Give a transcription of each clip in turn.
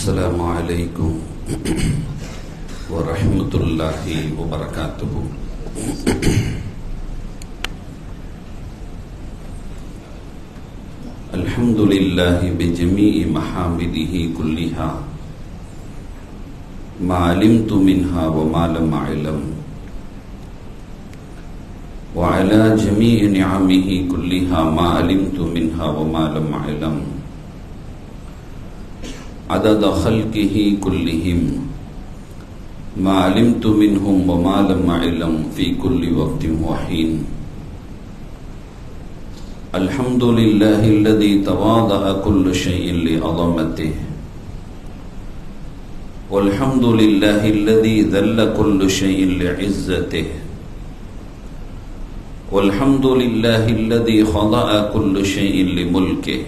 السلام عليكم ورحمة الله وبركاته. الحمد لله بجميع محامده كلها ما علمت منها وما لم أعلم، وعلى جميع نعمه كلها ما علمت منها وما لم أعلم، عدد خلقه كلهم ما علمت منهم وما لم أعلم في كل وقت وحين. الحمد لله الذي تواضع كل شيء لعظمته، والحمد لله الذي ذل كل شيء لعزته، والحمد لله الذي خضع كل شيء لملكه،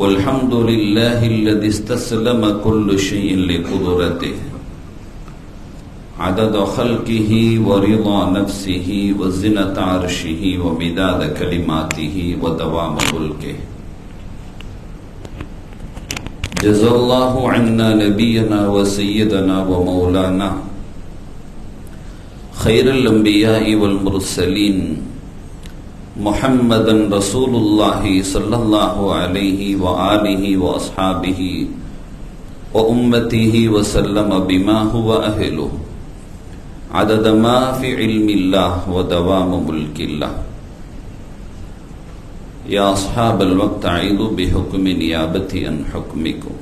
والحمد لله الذي استسلم كل شيء لقدرته، عدد خلقه ورضا نفسه وزنة عرشه ومداد كلماته ودوام ملكه. جزا الله عنا نبينا وسيدنا ومولانا خير الأنبياء والمرسلين محمدا رسول الله صلى الله عليه وآله وأصحابه وأمته وسلم بما هو أهله، عدد ما في علم الله ودوام ملك الله. يا أصحاب الوقت أعيذوا بحكم نيابتي عن حكمكم.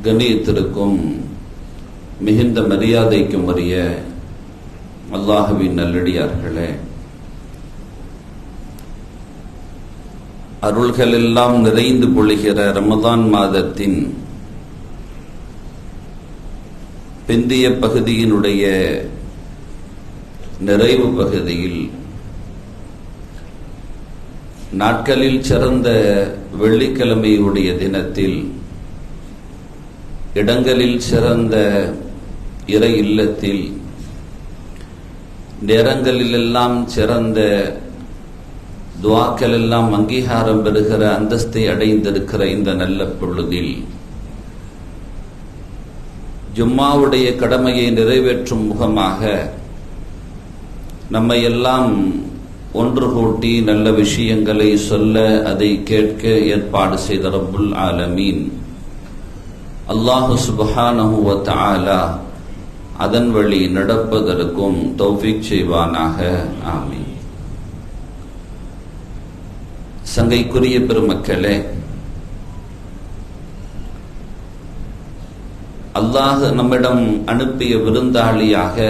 கண்ணியத்திற்கும் மிகுந்த மரியாதைக்கும் உரிய அல்லாஹுவின் நல்லடியார்களே, அருள்கள் எல்லாம் நிறைந்து பொழிகிற ரமதான் மாதத்தின் பிந்திய பகுதியினுடைய நிறைவு பகுதியில் நாட்களில் சிறந்த வெள்ளிக்கிழமையுடைய தினத்தில் இடங்களில் சிறந்த இறை இல்லத்தில் நேரங்களிலெல்லாம் சிறந்த துஆக்கள் எல்லாம் அங்கீகாரம் பெறுகிற அந்தஸ்தை அடைந்திருக்கிற இந்த நல்ல பொழுதில் ஜும்மாவுடைய கடமையை நிறைவேற்றும் முகமாக நம்மை எல்லாம் ஒன்று கூட்டி நல்ல விஷயங்களை சொல்ல அதை கேட்க ஏற்பாடு செய்த ரப்புல் ஆலமீன் அல்லாஹு சுப்ஹானஹு வ தஆலா அதன் வழி நடப்பதற்கும் தௌஃபீக் செய்வானாக. ஆமீன். சங்கைக்குரிய பெருமக்களே, அல்லாஹ் நம்மிடம் அனுப்பிய விருந்தாளியாக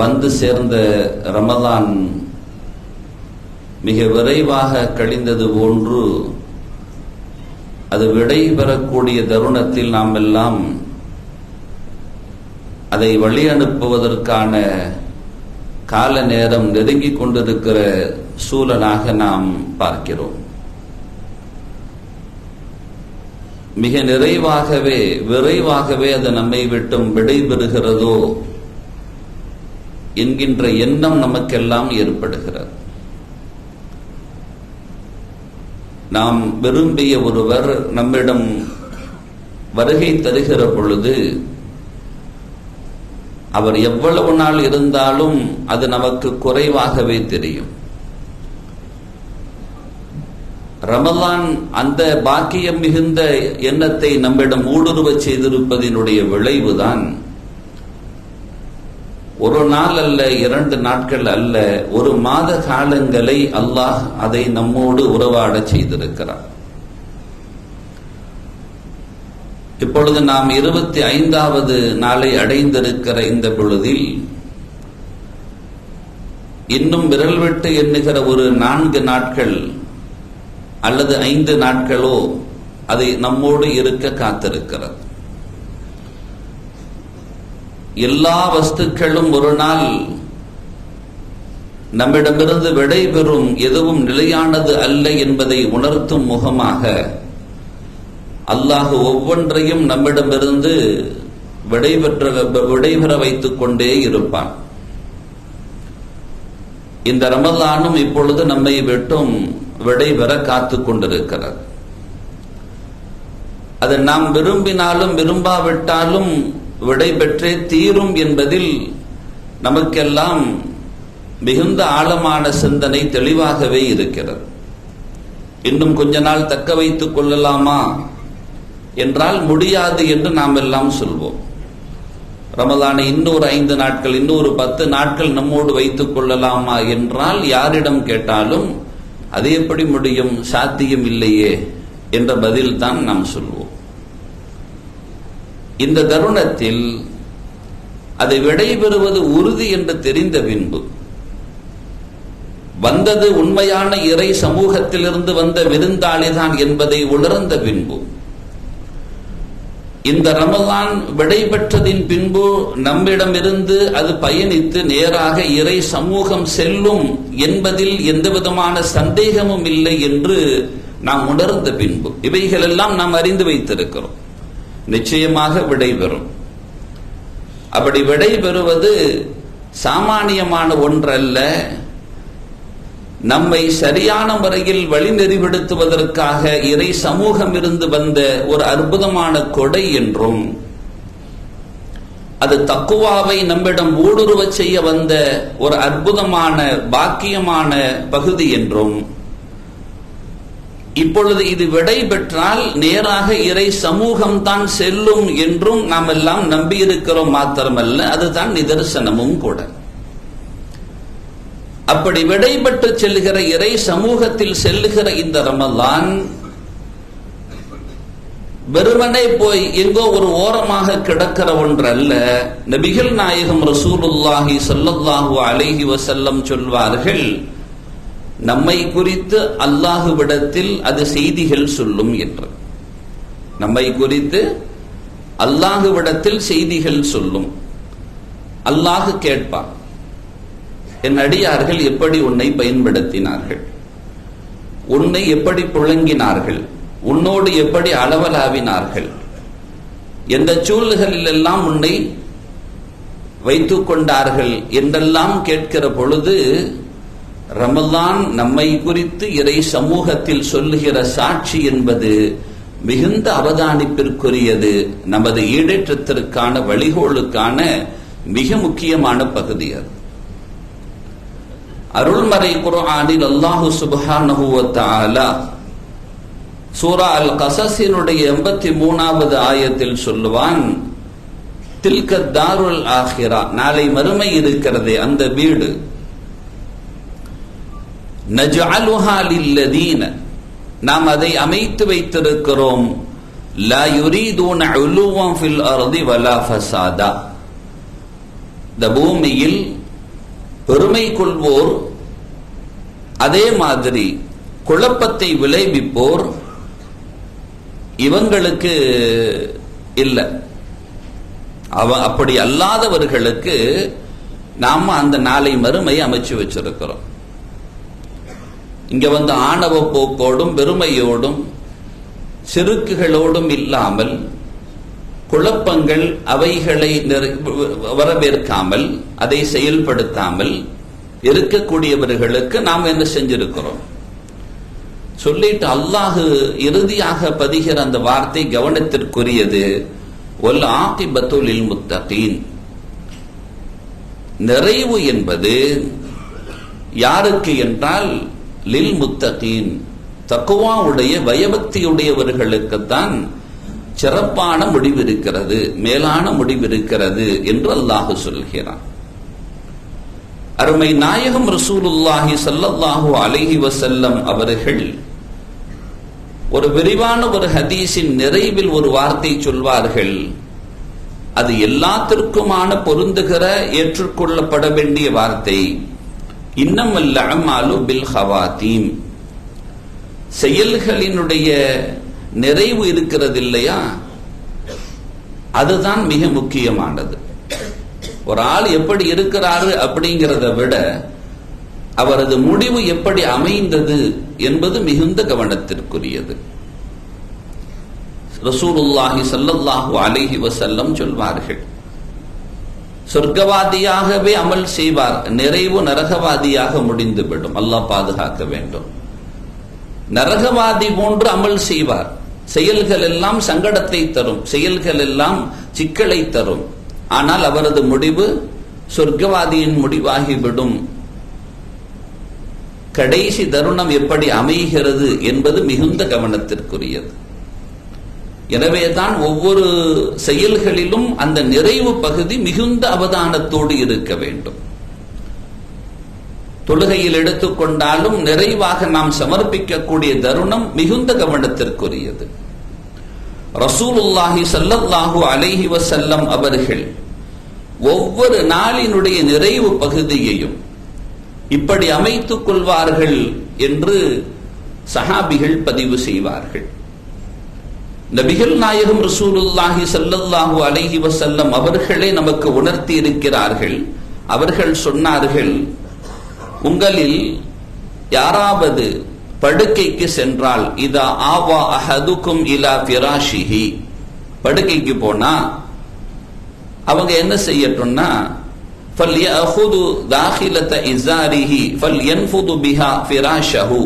வந்து சேர்ந்த ரமதான் மிக விரைவாக கழிந்தது போன்று அது விடை பெறக்கூடிய தருணத்தில் நாம் எல்லாம் அதை வழி அனுப்புவதற்கான கால நேரம் நெருங்கிக் கொண்டிருக்கிற சூழலாக நாம் பார்க்கிறோம். மிக விரைவாகவே அது நம்மை விட்டும் விடைபெறுகிறதோ என்கின்ற எண்ணம் நமக்கெல்லாம் ஏற்படுகிறது. நாம் விரும்பிய ஒருவர் நம்மிடம் வருகை தருகிற பொழுது அவர் எவ்வளவு நாள் இருந்தாலும் அது நமக்கு குறைவாகவே தெரியும். ரமலான் அந்த பாக்கியம் மிகுந்த எண்ணத்தை நம்மிடம் ஊடுருவ செய்திருப்பதனுடைய விளைவுதான் ஒரு நாள் அல்ல, 2 நாட்கள் அல்ல, ஒரு மாத காலங்களை அல்லாஹ் அதை நம்மோடு உறவாட செய்திருக்கிறார். இப்பொழுது நாம் 25வது நாளை அடைந்திருக்கிற இந்த பொழுதில் இன்னும் விரல் விட்டு எண்ணுகிற ஒரு 4 நாட்கள் அல்லது 5 நாட்களோ அதை நம்மோடு இருக்க காத்திருக்கிறது. எல்லா வஸ்துக்களும் ஒரு நாள் நம்மிடமிருந்து விடைபெறும், எதுவும் நிலையானது அல்ல என்பதை உணர்த்தும் முகமாக அல்லாஹ் ஒவ்வொன்றையும் நம்மிடமிருந்து விடைபெற வைத்துக் கொண்டே இருப்பான். இந்த ரமலானும் இப்பொழுது நம்மை விட்டும் விடைபெற காத்து கொண்டிருக்கிறது. அது நாம் விரும்பினாலும் விரும்பாவிட்டாலும் விடைபெற்றே தீரும் என்பதில் நமக்கெல்லாம் மிகுந்த ஆழமான சிந்தனை தெளிவாகவே இருக்கிறது. இன்னும் கொஞ்ச நாள் தக்க வைத்துக் கொள்ளலாமா என்றால் முடியாது என்று நாம் எல்லாம் சொல்வோம். ரமலானை இன்னொரு 5 நாட்கள், இன்னொரு 10 நாட்கள் நம்மோடு வைத்துக் கொள்ளலாமா என்றால் யாரிடம் கேட்டாலும் அது எப்படி முடியும், சாத்தியம் இல்லையே என்ற பதில் தான் நாம் சொல்வோம். இந்த தருணத்தில் அதை விடைபெறுவது உறுதி என்று தெரிந்த பின்பு, வந்தது உண்மையான இறை சமூகத்திலிருந்து வந்த விருந்தாளிதான் என்பதை உணர்ந்த பின்பு, இந்த ரமலான் விடைபெற்றதின் பின்பு நம்மிடமிருந்து அது பயணித்து நேராக இறை சமூகம் செல்லும் என்பதில் எந்த விதமான சந்தேகமும் இல்லை என்று நாம் உணர்ந்த பின்பு, இவைகளெல்லாம் நாம் அறிந்து வைத்திருக்கிறோம், நிச்சயமாக விடைபெறும். அப்படி விடைபெறுவது சாமானியமான ஒன்றல்ல. நம்மை சரியான முறையில் வழிநெறிப்படுத்துவதற்காக இறை சமூகம் இருந்து வந்த ஒரு அற்புதமான கொடை என்றும், அது தக்குவாவை நம்மிடம் ஊடுருவச் செய்ய வந்த ஒரு அற்புதமான பாக்கியமான பகுதி என்றும், இப்பொழுது இது விடை பெற்றால் நேராக இறை சமூகம் தான் செல்லும் என்றும் நாம் எல்லாம் நம்பியிருக்கிறோம். மாத்திரமல்ல, அதுதான் நிதர்சனமும் கூட. அப்படி விடைபெற்று செல்லுகிற இறை சமூகத்தில் செல்லுகிற இந்த ரமலான் வெறுமனே போய் எங்கோ ஒரு ஓரமாக கிடக்கிற ஒன்றல்ல. நபிகள் நாயகம் ரசூலுல்லாஹி ஸல்லல்லாஹு அலைஹி வஸல்லம் சொல்வார்கள், நம்மை குறித்து அல்லாஹ்விடத்தில் அது செய்திகள் சொல்லும் என்று. நம்மை குறித்து அல்லாஹ்விடத்தில் செய்திகள் சொல்லும். அல்லாஹ் கேட்பார், என் அடியார்கள் எப்படி உன்னை பயன்படுத்தினார்கள், உன்னை எப்படி புழங்கினார்கள், உன்னோடு எப்படி அளவலாவினார்கள், எந்த சூழ்நிலைகளில் எல்லாம் உன்னை வைத்துக் கொண்டார்கள் என்றெல்லாம் கேட்கிற பொழுது, ரமலான் நம்மை குறித்து இறை சமூகத்தில் சொல்லுகிற சாட்சி என்பது மிகுந்த அவதானிப்பிற்குரியது. நமது ஈடேற்றத்திற்கான வழிகோலுக்கான மிக முக்கியமான பகுதி அது. அருள்மறை குர்ஆனில் அல்லாஹு சுப்ஹானஹு வ தஆலா சூரா அல் கஸஸினுடைய 83வது ஆயத்தில் சொல்லுவான், தில்க தாருல் ஆஹிரா, நாளை மறுமை இருக்கிறதே அந்த வீடு, நஜ்அலுஹா லில்லதீன, நாம் அதை அமைத்து வைத்திருக்கிறோம், லா யுரீதுன உலுவன் ஃபில் அர்தி வலா ஃபஸாதா, இந்த பூமியில் பெருமை கொள்வோர், அதே மாதிரி குழப்பத்தை விளைவிப்போர் இவங்களுக்கு இல்லை. அப்படி அல்லாதவர்களுக்கு நாம அந்த நாளை மறுமை அமைச்சு வச்சிருக்கிறோம். இங்க வந்து ஆணவ போக்கோடும் பெருமையோடும் செருக்குகளோடும் இல்லாமல், குழப்பங்கள் அவைகளை வரவேற்காமல் அதை செயல்படுத்தாமல் இருக்கக்கூடியவர்களுக்கு நாம் என்ன செஞ்சிருக்கிறோம் சொல்லிட்டு அல்லாஹ் இறுதியாக பதிகிற அந்த வார்த்தை கவனத்திற்குரியது. வல் ஆகிபத்து லில் முத்தகீன், நிறைவு என்பது யாருக்கு என்றால் லில் முத்தகீன், தக்வாவுடைய பயபக்தியுடையவர்களுக்குத்தான் சிறப்பான முடிவு இருக்கிறது, மேலான முடிவு இருக்கிறது என்று அல்லாஹ் சொல்கிறான். அருமை நாயகம் ரசூலுல்லாஹி ஸல்லல்லாஹு அலைஹி வஸல்லம் அவர்கள் ஒரு விரிவான ஒரு ஹதீஸின் நிறைவில் ஒரு வார்த்தை சொல்வார்கள். அது எல்லாத்திற்குமான பொருந்துகிற ஏற்றுக்கொள்ளப்பட வேண்டிய வார்த்தை. இன்னமல் அஅமாலு பில் ஹவாதீம், செயல்களினுடைய நிறைவு இருக்கிறது இல்லையா, அதுதான் மிக முக்கியமானது. ஒரு ஆள் எப்படி இருக்கிறாரு அப்படிங்கிறத விட அவரது முடிவு எப்படி அமைந்தது என்பது மிகுந்த கவனத்திற்குரியது. ரசூலுல்லாஹி ஸல்லல்லாஹு அலைஹி வஸல்லம் சொல்வார்கள், சொர்க்கவாதியாகவே அமல் செய்வார், நிறைவு நரகவாதியாக முடிந்துவிடும். அல்லாஹ் பாதுகாக்க வேண்டும். நரகவாதி போன்று அமல் செய்வார், செயல்கள் எல்லாம் சங்கடத்தை தரும், செயல்கள் எல்லாம் சிக்கலை தரும். ஆனால் அவரது முடிவு சொர்க்கவாதியின் முடிவாகிவிடும். கடைசி தருணம் எப்படி அமைகிறது என்பது மிகுந்த கவனத்திற்குரியது. எனவேதான் ஒவ்வொரு செயல்களிலும் அந்த நிறைவு பகுதி மிகுந்த அவதானத்தோடு இருக்க வேண்டும். தொழுகையில் எடுத்துக்கொண்டாலும் நிறைவாக நாம் சமர்ப்பிக்கக்கூடிய தருணம் மிகுந்த கவனத்திற்குரியது. ரசூலுல்லாஹி ஸல்லல்லாஹு அலைஹி வஸல்லம் அவர்கள் ஒவ்வொரு நாளினுடைய நிறைவு பகுதியையும் இப்படி அமைத்துக் கொள்வார்கள் என்று சஹாபிகள் பதிவு செய்வார்கள். நபிகள் நாயகம் ரசூலுல்லாஹி ஸல்லல்லாஹு அலைஹி வஸல்லம் அவர்களே நமக்கு உணர்த்தி இருக்கிறார்கள். அவர்கள் சொன்னார்கள், உங்களில் யாராவது படுக்கைக்கு சென்றால், இதா ஆவா அஹதுக்கும் இலா ஃபிராஷிஹி, படுக்கைக்கு போனா அவங்க என்ன செய்யட்டும்னா, ஃபல்யஅஹுது தாஹிலத இஸாரிஹி ஃபல்யன்ஃபுது பிஹா ஃபிராஷஹு,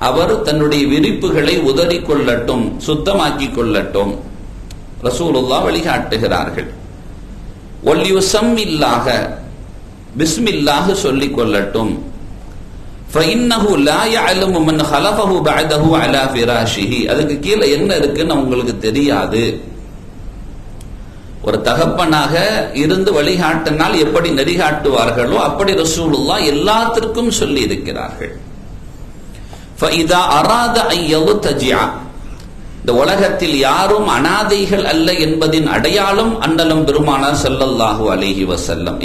அவர் தன்னுடைய விரிப்புகளை உதறிக் கொள்ளட்டும், சுத்தமாக்கிக் கொள்ளட்டும். ரசூலுல்லாஹ் வழிகாட்டுகிறார்கள். வல்யுஸம்மில்லாஹ, பிஸ்மில்லாஹ் சொல்லிக் கொள்ளட்டும். ஃபஇன்னஹு லா யஅலமு மன் ஹலஃபஹு பஅதஹு அலா ஃபிராஷிஹி, அதுக்கு கீழே என்ன இருக்குன்னு உங்களுக்கு தெரியாது. ஒரு தகப்பனாக இருந்து வழிகாட்டினால் எப்படி நெறிகாட்டுவார்களோ அப்படி ரசூலுல்லாஹ் எல்லாத்திற்கும் சொல்லி இருக்கிறார்கள். ஃபஇதா அராத அன் யல்தஜிஅ, இந்த உலகத்தில் யாரும் அனாதைகள் அல்ல என்பதின் அடையாளம் அன்னலம் பெருமானார் ஸல்லல்லாஹு அலைஹி வஸல்லம்.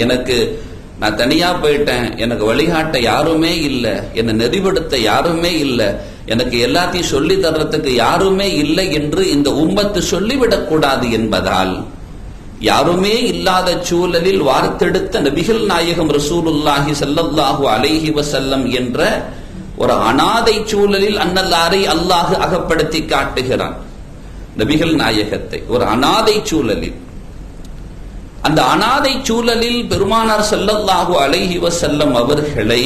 நான் தனியா போயிட்டேன், எனக்கு வழிகாட்ட யாருமே இல்லை, என்னை நெறிப்படுத்த யாருமே இல்லை, எனக்கு எல்லாத்தையும் சொல்லி தர்றதுக்கு யாருமே இல்லை என்று இந்த உம்மத்து சொல்லிவிடக் கூடாது என்பதால், யாருமே இல்லாத சூழலில் வார்த்தெடுத்த நபிகள் நாயகம் ரசூலுல்லாஹி ஸல்லல்லாஹு அலைஹி வஸல்லம் என்ற ஒரு அனாதை சூழலில் அன்னல்லாரை அல்லாஹ் அகப்படுத்தி காட்டுகிறான். நபிகள் நாயகத்தை ஒரு அனாதை சூழலில், அந்த அனாதை சூழலில் பெருமானார் ஸல்லல்லாஹு அலைஹி வஸல்லம் அவர்களை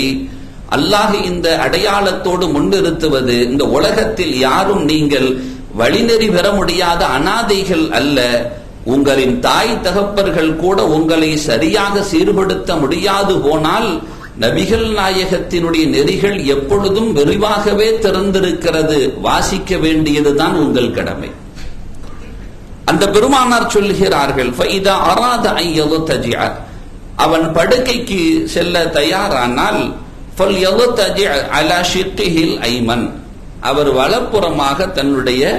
அல்லாஹ் இந்த அடையாளத்தோடு முன்னிறுத்துவது, இந்த உலகத்தில் யாரும் நீங்கள் வழிநெறி பெற முடியாத அனாதைகள் அல்ல, உங்களின் தாய் தகப்பர்கள் கூட உங்களை சரியாக சீர்படுத்த முடியாது போனால் நபிகள் நாயகத்தினுடைய நெறிகள் எப்பொழுதும் விரிவாகவே திறந்திருக்கிறது, வாசிக்க வேண்டியதுதான் உங்கள் கடமை. அந்த பெருமானார் சொல்லுகிறார்கள், ஃபஇதா அராத அன் யல்தஜிஅ, அவன் படுக்கைக்கு செல்ல தயாரானால் ஃபல்யல்தஜிஅ அலா ஷிக்ஹில் ஐமன், அவர் வலப்புறமாக தன்னுடைய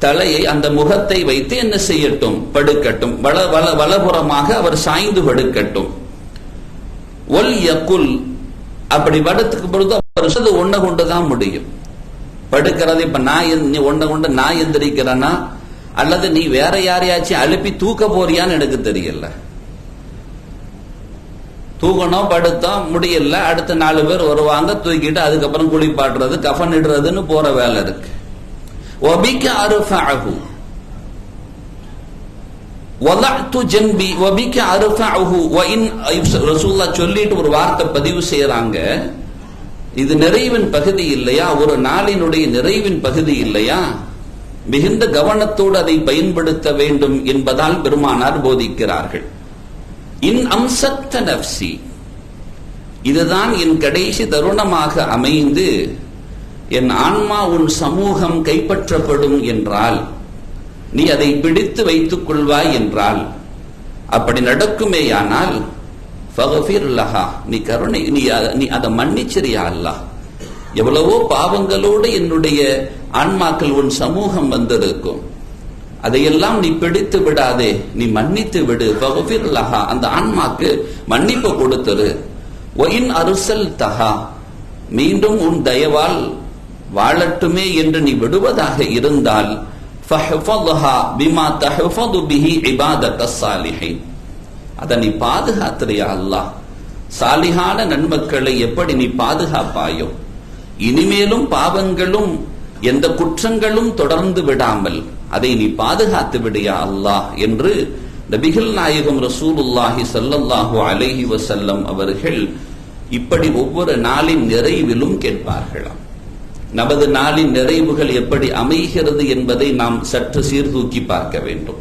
தலையை, அந்த முகத்தை வைத்து என்ன செய்யட்டும், படுக்கட்டும். வலப்புறமாக அவர் சாய்ந்து படுக்கட்டும். ஒல் யகுல், அப்படி படுத்துக்கு பொழுது அவர் ஒன்ன கொண்டுதான் முடியும். படுக்கிறது இப்ப நீ ஒன்ன கொண்டு நான் எந்திரிக்கிறேன்னா, அல்லது நீ வேற யாரையாச்சும் அழுப்பி தூக்க போறியான்னு எனக்கு தெரியல. தூக்கணும், படுத்தோம், முடியல, அடுத்த 4 பேர் வருவாங்க, தூக்கிட்டு அதுக்கப்புறம் குளிப்பாட்டுறது, கஃன் இடுறதுன்னு போற வேலை இருக்கு. وَبِكَ أَرْفَعُهُ وَضَعْتُ جَنْبِي وَبِكَ أَرْفَعُهُ وَإِنْ ரசூலுல்லாஹ் சொல்லிட்டு ஒரு வார்த்தை பதிவு செய்யறாங்க. இது நிறைவின் பகுதி இல்லையா, ஒரு நாளினுடைய நிறைவின் பகுதி இல்லையா, மிகுந்த கவனத்தோடு அதை பயன்படுத்த வேண்டும் என்பதால் பெருமானார் போதிக்கிறார்கள். இன் அம்சக்த நஃப்ஸி, இதுதான் என் கடைசி தருணமாக அமைந்து என் ஆன்மா உன் சமூகம் கைப்பற்றப்படும் என்றால், நீ அதை பிடித்து வைத்துக் கொள்வாய் என்றால், அப்படி நடக்குமேயானால் ஃபக்ஃபிர் லஹா, நீ கருணை, நீ அதை மன்னிச்சிரியா அல்லாஹ். எவ்வளவோ பாவங்களோடு என்னுடைய ஆன்மாக்கள் உன் சமூகம் வந்திருக்கும், அதையெல்லாம் நீ பிடித்து விடாதே, நீ மன்னித்து விடு. ஃபக்ஃபிர் லஹா, அந்த ஆன்மாக்கு மன்னிப்பு கொடுத்துரு. வஇன் அர்சல்தஹா, மீண்டும் உன் தயவால் வாழட்டுமே என்று நீ விடுவதாக இருந்தால், ஃபஹ்ஃபத்ஹா பிமா தஹ்ஃபது பிஹி இபாதக ஸாலிஹீன், அதை நீ பாதுகாத்துறியா அல்லாஹ். சாலிஹான நன்மக்களை எப்படி நீ பாதுகாப்பாயோ, இனிமேலும் பாவங்களும் எந்த குற்றங்களும் தொடர்ந்து விடாமல் அதை நீ பாதுகாத்து விடியா அல்லாஹ் என்று நபிகள் நாயகம் ரசூலுல்லாஹி ஸல்லல்லாஹு அலைஹி வஸல்லம் அவர்கள் இப்படி ஒவ்வொரு நாளின் நிறைவிலும் கேட்பார்களாம். நமது நாளின் நிறைவுகள் எப்படி அமைகிறது என்பதை நாம் சற்று சீர்தூக்கி பார்க்க வேண்டும்.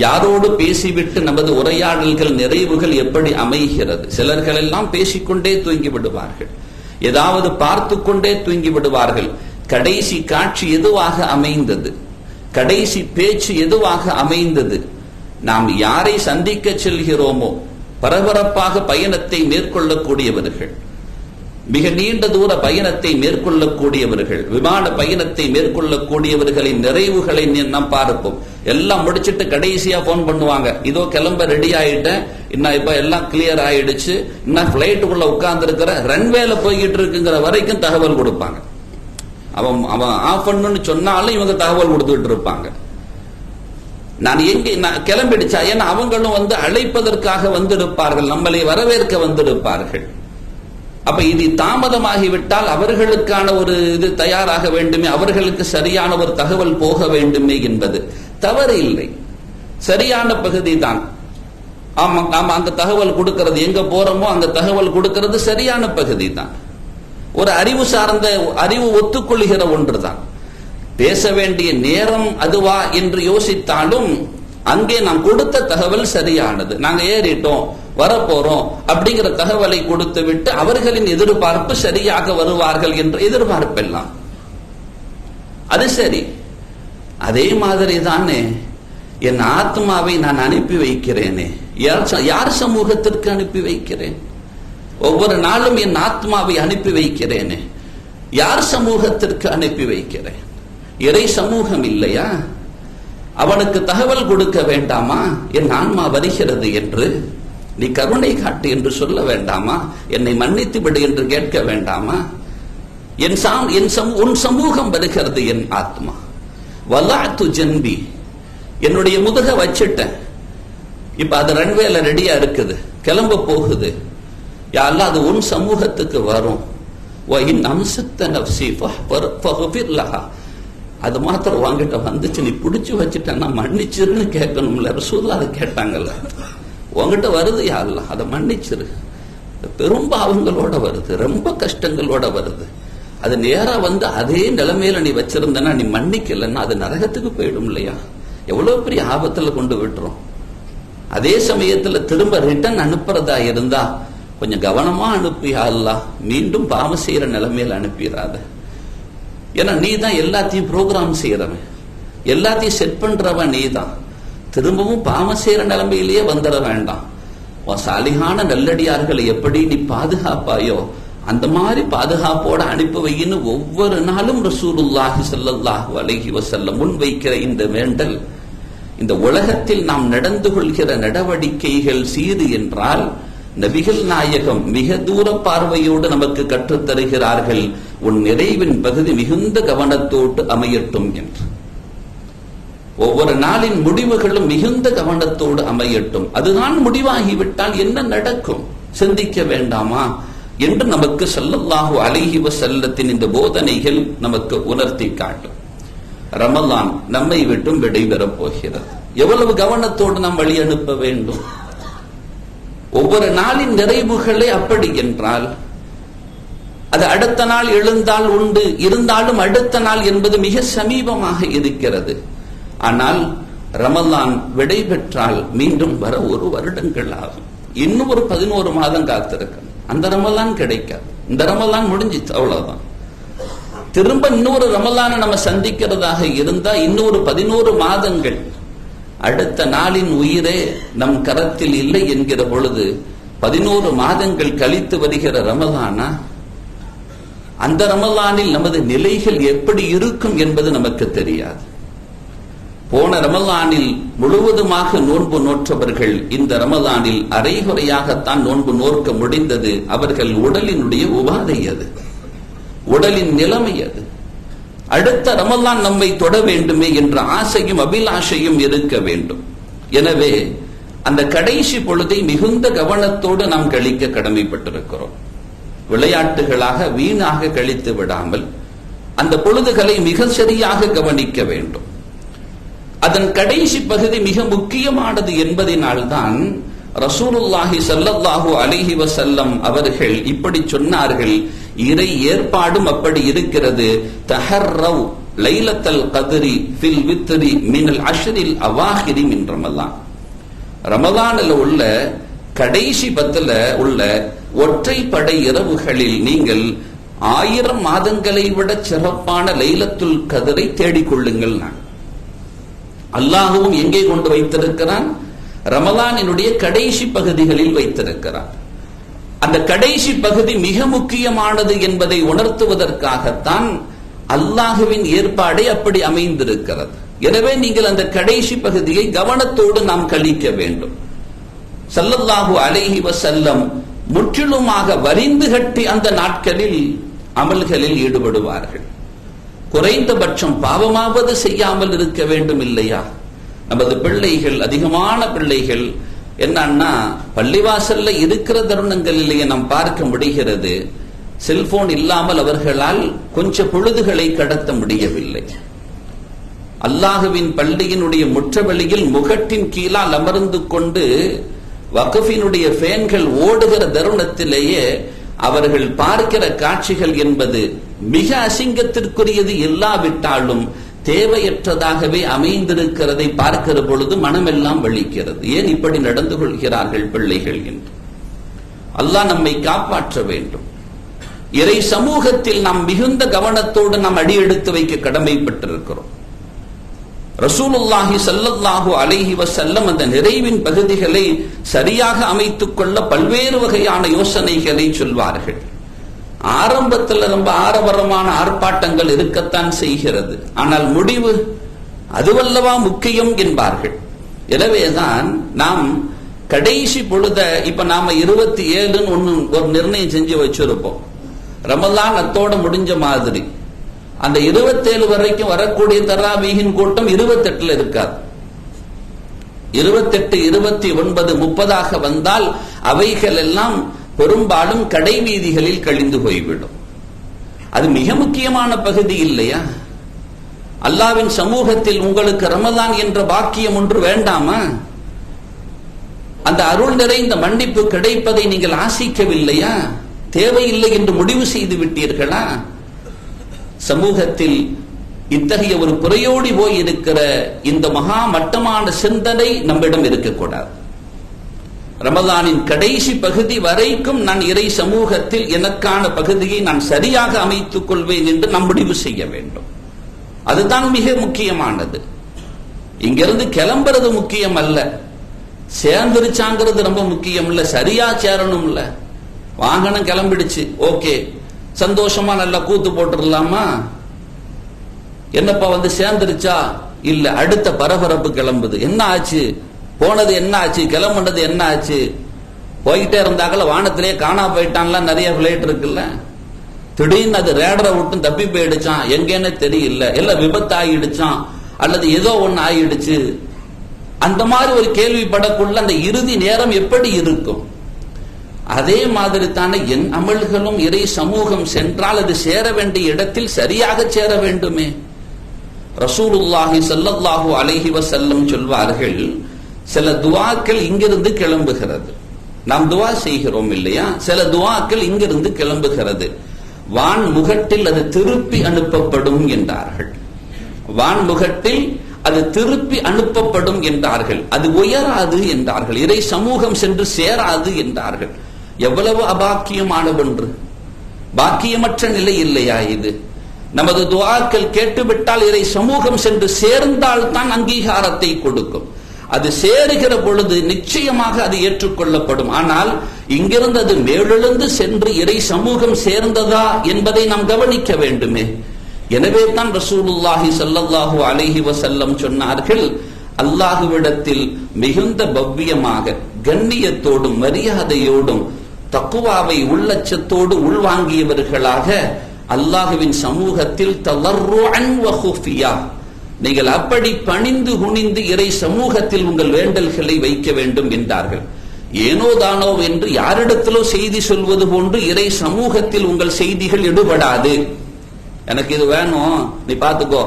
யாரோடு பேசிவிட்டு நமது உரையாடல்கள் நிறைவுகள் எப்படி அமைகிறது? சிலர்கள் எல்லாம் பேசிக்கொண்டே தூங்கி விடுவார்கள், ஏதாவது பார்த்து கொண்டே தூங்கி விடுவார்கள். கடைசி காட்சி எதுவாக அமைந்தது? கடைசி பேச்சு எதுவாக அமைந்தது? நாம் யாரை சந்திக்க செல்கிறோமோ, பரபரப்பாக பயணத்தை மேற்கொள்ளக்கூடியவர்கள், மிக நீண்ட தூர பயணத்தை மேற்கொள்ளக்கூடியவர்கள், விமான பயணத்தை மேற்கொள்ளக்கூடியவர்களின் நிறைவுகளை நாம் பார்ப்போம். எல்லாம் முடிச்சிட்டு கடைசியா போன் பண்ணுவாங்க, இதோ கிளம்ப ரெடி ஆயிட்டேன், இன்னும் இப்ப எல்லாம் கிளியர் ஆயிடுச்சு, இன்னும் பிளைட்டுக்குள்ள உட்கார்ந்து இருக்கிற, ரன்வேல போய்கிட்டு இருக்குங்கிற வரைக்கும் தகவல் கொடுப்பாங்க. அவன் ஆஃப் பண்ணுன்னு சொன்னாலும் இவங்க தகவல் கொடுத்துட்டு இருப்பாங்க. நான் கிளம்பிடுச்சா? ஏன்னா அவங்களும் அழைப்பதற்காக வந்திருப்பார்கள், நம்மளை வரவேற்க வந்திருப்பார்கள். அப்ப இது தாமதமாகிவிட்டால் அவர்களுக்கான ஒரு இது தயாராக வேண்டுமே, அவர்களுக்கு சரியான ஒரு தகவல் போக வேண்டுமே என்பது தவறு இல்லை, சரியான பகுதி தான். ஆமா, நாம அந்த தகவல் கொடுக்கிறது, எங்க போறோமோ அந்த தகவல் கொடுக்கிறது சரியான பகுதி தான். ஒரு அறிவு சார்ந்த, அறிவு ஒத்துக்கொள்கிற ஒன்றுதான். பேச வேண்டிய நேரம் அதுவா என்று யோசித்தாலும் அங்கே நாம் கொடுத்த தகவல் சரியானது. நாங்க ஏறிட்டோம், வரப்போறோம் அப்படிங்கிற தகவலை கொடுத்து விட்டு அவர்களின் எதிர்பார்ப்பு சரியாக வருவார்கள் என்ற எதிர்பார்ப்பெல்லாம் அது சரி. அதே மாதிரி தானே என் ஆத்மாவை நான் அனுப்பி வைக்கிறேனே, யார் சமூகத்திற்கு அனுப்பி வைக்கிறேன்? ஒவ்வொரு நாளும் என் ஆத்மாவை அனுப்பி வைக்கிறேனே, யார் சமூகத்திற்கு அனுப்பி வைக்கிறேன்? இறை சமூகம் இல்லையா? அவனுக்கு தகவல் கொடுக்க வேண்டாமா? என் ஆன்மா வருகிறது என்று நீ கருணை காட்டு என்று சொல்ல வேண்டாமா? என்னை மன்னித்து விடு என்று கேட்க வேண்டாமா? உன் சமூகம் வருகிறது, என் ஆத்மா. வலாத்து ஜன்பி, என்னுடைய முதுக வச்சிட்டேன், இப்ப அது ரன்வேல ரெடியா இருக்குது, கிளம்ப போகுது. யா அல்லாஹ், அது உன் சமூகத்துக்கு வரும். அது மாத்திரம் வாங்கிட்ட வந்துச்சு, நீ பிடிச்சு வச்சுட்டா மன்னிச்சிருன்னு கேட்கணும்ல. ரசூலுல்லாஹ் அதை கேட்டாங்கல்ல, உங்ககிட்ட வருது யா அல்லாஹ், அதை மன்னிச்சிரு. பெரும் பாவங்களோட வருது, ரொம்ப கஷ்டங்களோட வருது. அது நேரா அதே நிலைமையில நீ வச்சிருந்தனா, நீ மன்னிக்கலன்னா அது நரகத்துக்கு போயிடும் இல்லையா? எவ்வளவு பெரிய ஆபத்துல கொண்டு விட்டுரும். அதே சமயத்துல திரும்ப ரிட்டர்ன் அனுப்புறதா இருந்தா கொஞ்சம் கவனமா அனுப்பியா அல்லாஹ், மீண்டும் பாவம் செய்யற நிலைமையில அனுப்பிடாத. ஏன்னா நீ தான் எல்லாத்தையும் ப்ரோக்ராம் செய்யறவன், எல்லாத்தையும் செட் பண்றவன் நீ தான். திரும்பவும் பாவம் செய்யற நிலைமையிலேயே வந்துட வேண்டாம். சாலிகான நல்லடியார்களை எப்படி நீ பாதுகாப்பாயோ அந்த மாதிரி பாதுகாப்போட அனுப்பி வையின்னு ஒவ்வொரு நாளும் ரசூலுல்லாஹி ஸல்லல்லாஹு அலைஹி வஸல்லம் முன்வைக்கிற இந்த வேண்டல், இந்த உலகத்தில் நாம் நடந்து கொள்கிற நடவடிக்கைகள் சீது என்றால் நபிகள் நாயகம் மிக தூர பார்வையோடு நமக்கு கற்றுத் தருகிறார்கள், உன் நிறைவின் பகுதி மிகுந்த கவனத்தோடு அமையட்டும் என்று. ஒவ்வொரு நாளின் முடிவுகளும் மிகுந்த கவனத்தோடு அமையட்டும். அதுதான் முடிவாகிவிட்டால் என்ன நடக்கும் சிந்திக்க வேண்டாமா என்று நமக்கு ஸல்லல்லாஹு அலைஹி வஸல்லத்தின் இந்த போதனைகள் நமக்கு உணர்த்தி காட்டும். ரமலான் நம்மை விட்டும் விடைபெறப் போகிறது. எவ்வளவு கவனத்தோடு நாம் வழி அனுப்ப வேண்டும். ஒவ்வொரு நாளின் நிறைவுகளே அப்படி என்றால் அது அடுத்த நாள் எழுந்தால் உண்டு, இருந்தாலும் அடுத்த நாள் என்பது மிக சமீபமாக இருக்கிறது. ஆனால் ரமலான் விடை பெற்றால் மீண்டும் வர 1 வருடங்கள் ஆகும். இன்னும் ஒரு 11 மாதம் காத்திருக்க, அந்த ரமலான் கிடைக்காது. இந்த ரமலான் முடிஞ்சிச்சு, அவ்வளவுதான். திரும்ப இன்னொரு ரமலானை நம்ம சந்திக்கிறதாக இருந்தா இன்னொரு 11 மாதங்கள். அடுத்த நாளின் உயிரே நம் கரத்தில் இல்லை என்கிற பொழுது 11 மாதங்கள் கழித்து வருகிற ரமலானா, அந்த ரமலானில் நமது நிலைகள் எப்படி இருக்கும் என்பது நமக்கு தெரியாது. போன ரமலானில் முழுவதுமாக நோன்பு நோற்றவர்கள் இந்த ரமலானில் அரைகுறையாகத்தான் நோன்பு நோக்க முடிந்தது. அவர்கள் உடலினுடைய உபாதை அது, உடலின் நிலைமை அது. அடுத்த ரமலான் நம்மை தொட வேண்டுமே என்ற ஆசையும் அபிலாஷையும் இருக்க வேண்டும். எனவே அந்த கடைசி பொழுதை மிகுந்த கவனத்தோடு நாம் கழிக்க கடமைப்பட்டிருக்கிறோம். விளையாட்டுகளாக வீணாக கழித்து விடாமல் அந்த பொழுதுகளை மிக சரியாக கவனிக்க வேண்டும். அதன் கடைசி பகுதி மிக முக்கியமானது என்பதினால்தான் ரசூலுல்லாஹி ஸல்லல்லாஹு அலைஹி வஸல்லம் அவர்கள் இப்படி சொன்னார்கள். இறை ஏற்பாடும் அப்படி இருக்கிறது. தஹர்ரவ் லைலத்துல் கத்ரி ஃபில் வித்ரி மினல் அஷ்ரில் அவாஹிரி மின் ரமலான். ரமலான்ல உள்ள கடைசி 10 உள்ள ஒற்றைப்படை இரவுகளில் நீங்கள் 1000 மாதங்களை விட சிறப்பான லைலத்துல் கத்ரை தேடிக்கொள்ளுங்கள். நான் அல்லாஹ்வும் எங்கே கொண்டு வைத்திருக்கிறான்? ரமலானினுடைய கடைசி பகுதிகளில் வைத்திருக்கிறான். அந்த கடைசி பகுதி மிக முக்கியமானது என்பதை உணர்த்துவதற்காகத்தான் அல்லாஹ்வின் ஏற்பாடே அப்படி அமைந்திருக்கிறது. எனவே நீங்கள் அந்த கடைசி பகுதியை கவனத்தோடு நாம் கழிக்க வேண்டும். ஸல்லல்லாஹு அலைஹி வஸல்லம் முற்றிலுமாக வரிந்து கட்டி அந்த நாட்களில் அமல்களில் ஈடுபடுவார்கள். குறைந்தபட்சம் பாவமாவது செய்யாமல் இருக்க வேண்டும் இல்லையா? நமது பிள்ளைகள், அதிகமான பிள்ளைகள் என்னன்னா, பள்ளிவாசல்ல இருக்கிற தருணங்களிலேயே நாம் பார்க்க முடிகிறது, செல்போன் இல்லாமல் அவர்களால் கொஞ்ச பொழுதுகளை கடத்த முடியவில்லை. அல்லாஹுவின் பள்ளியினுடைய முற்றவெளியில் முகட்டின் கீழால் அமர்ந்து கொண்டு வக்ஃபினுடைய ஃபேன்கள் ஓடுகிற தருணத்திலேயே அவர்கள் பார்க்கிற காட்சிகள் என்பது மிக அசிங்கத்திற்குரியது இல்லாவிட்டாலும் தேவையற்றதாகவே அமைந்திருக்கிறதை பார்க்கிற பொழுது மனமெல்லாம் வலிக்கிறது. ஏன் இப்படி நடந்து கொள்கிறார்கள் பிள்ளைகள் என்று. அல்லாஹ் நம்மை காப்பாற்ற வேண்டும். இறை சமூகத்தில் நாம் மிகுந்த கவனத்தோடு நாம் அடியெடுத்து வைக்க கடமைப்பட்டிருக்கிறோம். ரசூலுல்லாஹி ஸல்லல்லாஹு அலைஹி வஸல்லம் அந்த நிறைவின் பகுதிகளை சரியாக அமைத்துக் கொள்ள பல்வேறு வகையான யோசனைகளை சொல்வார்கள். ஆரம்பத்தில் ரொம்ப ஆரவாரமான ஆர்ப்பாட்டங்கள் இருக்கத்தான் செய்கிறது. ஆனால் முடிவு அதுவல்லவா முக்கியம் என்பார்கள். எனவேதான் நாம் கடைசி பொழுத இப்ப நாம 27 ஒரு நிர்ணயம் செஞ்சு வச்சிருப்போம். ரமலான் அத்தோட முடிஞ்ச மாதிரி அந்த 27 வரைக்கும் வரக்கூடிய தராவீஹின் கூட்டம் 28 இருக்காது. 28, 29, 30 வந்தால் அவைகள் எல்லாம் பெரும்பாலும் கடை வீதிகளில் கழிந்து போய்விடும். அது மிக முக்கியமான பகுதி இல்லையா? அல்லாஹ்வின் சமூகத்தில் உங்களுக்கு ரமலான் என்ற பாக்கியம் ஒன்று வேண்டாமா? அந்த அருள் நிறைந்த மன்னிப்பு கிடைப்பதை நீங்கள் ஆசிக்கவில்லையா? தேவையில்லை என்று முடிவு செய்து விட்டீர்களா? சமூகத்தில் இத்தகைய ஒரு புறையோடி போய் இருக்கிற இந்த மகா மட்டமான சிந்தனை நம்மிடம் இருக்கக்கூடாது. ரமலானின் கடைசி பகுதி வரைக்கும் நான் இறை சமூகத்தில் எனக்கான பகுதியை நான் சரியாக அமைத்துக் கொள்வேன் என்று நாம் முடிவு செய்ய வேண்டும். அதுதான் மிக முக்கியமானது. இங்கிருந்து கிளம்புறது முக்கியம் அல்ல, சேர்ந்துருச்சாங்கிறது ரொம்ப முக்கியம் இல்ல. சரியா சேரணும் இல்ல. வாகனம் கிளம்பிடுச்சு, ஓகே, சந்தோஷமா நல்லா கூத்து போட்டுடலாமா? என்னப்பா வந்து சேர்ந்துருச்சா? இல்ல, அடுத்த பரபரப்பு கிளம்புது. என்ன ஆச்சு? போனது என்ன ஆச்சு? கிளம்புனது என்ன ஆச்சு? போயிட்டே இருந்தாக்கல வானத்திலே காணா போயிட்டான்லாம் நிறைய பிளைட் இருக்குல்ல. திடீர்னு அது ரேடரை விட்டு தப்பி போயிடுச்சான், எங்கன்னு தெரியல, எல்லாம் விபத்து ஆகிடுச்சான், அல்லது ஏதோ ஒண்ணு ஆகிடுச்சு. அந்த மாதிரி ஒரு கேள்விப்படக்குள்ள அந்த இறுதி நேரம் எப்படி இருக்கும்? அதே மாதிரி தானே என் அமல்களும் இறை சமூகம் சென்றால் அது சேர வேண்டிய இடத்தில் சரியாக சேர வேண்டுமே. ரசூலுல்லாஹி ஸல்லல்லாஹு அலைஹி வஸல்லம் சொல்வார்கள், சில துஆக்கள் இங்கிருந்து கிளம்புகிறது. நாம் துஆ செய்கிறோம் இல்லையா? சில துஆக்கள் இங்கிருந்து கிளம்புகிறது, வான் முகட்டில் அது திருப்பி அனுப்பப்படும் என்றார்கள். வான் முகட்டில் அது திருப்பி அனுப்பப்படும் என்றார்கள். அது உயராது என்றார்கள். இறை சமூகம் சென்று சேராது என்றார்கள். எவ்வளவு அபாக்கியமானவென்று, பாக்கியமற்ற நிலை இல்லையா இது? நமது துஆக்கள் கேட்டுவிட்டால் இறை சமூகம் சென்று சேர்ந்தால் தான் அங்கீகாரத்தை கொடுக்கும். அது சேருகிற பொழுது நிச்சயமாக அது ஏற்றுக்கொள்ளப்படும். ஆனால் இங்கிருந்து அது மேலெழுந்து சென்று இறை சமூகம் சேர்ந்ததா என்பதை நாம் கவனிக்க வேண்டுமே. எனவே தான் ரசூலுல்லாஹி ஸல்லல்லாஹு அலைஹி வஸல்லம் சொன்னார்கள், அல்லாஹ்விடத்தில் மிகுந்த பவ்யமாக கண்ணியத்தோடும் மரியாதையோடும் தக்குவாவை உள்ளச்சத்தோடு உள்வாங்கியவர்களாக அல்லாஹ்வின் சமூகத்தில் தலர்ருஅன் வ குஃபியா, நீங்கள் அப்படி பணிந்து குனிந்து இறை சமூகத்தில் உங்கள் வேண்டல்களை வைக்க வேண்டும் என்றார்கள். ஏனோ தானோ என்று யாரிடத்திலோ செய்தி சொல்வது போன்று இறை சமூகத்தில் உங்கள் செய்திகள் எடுபடாது. எனக்கு இது வேணும், நீ பாத்துக்கோ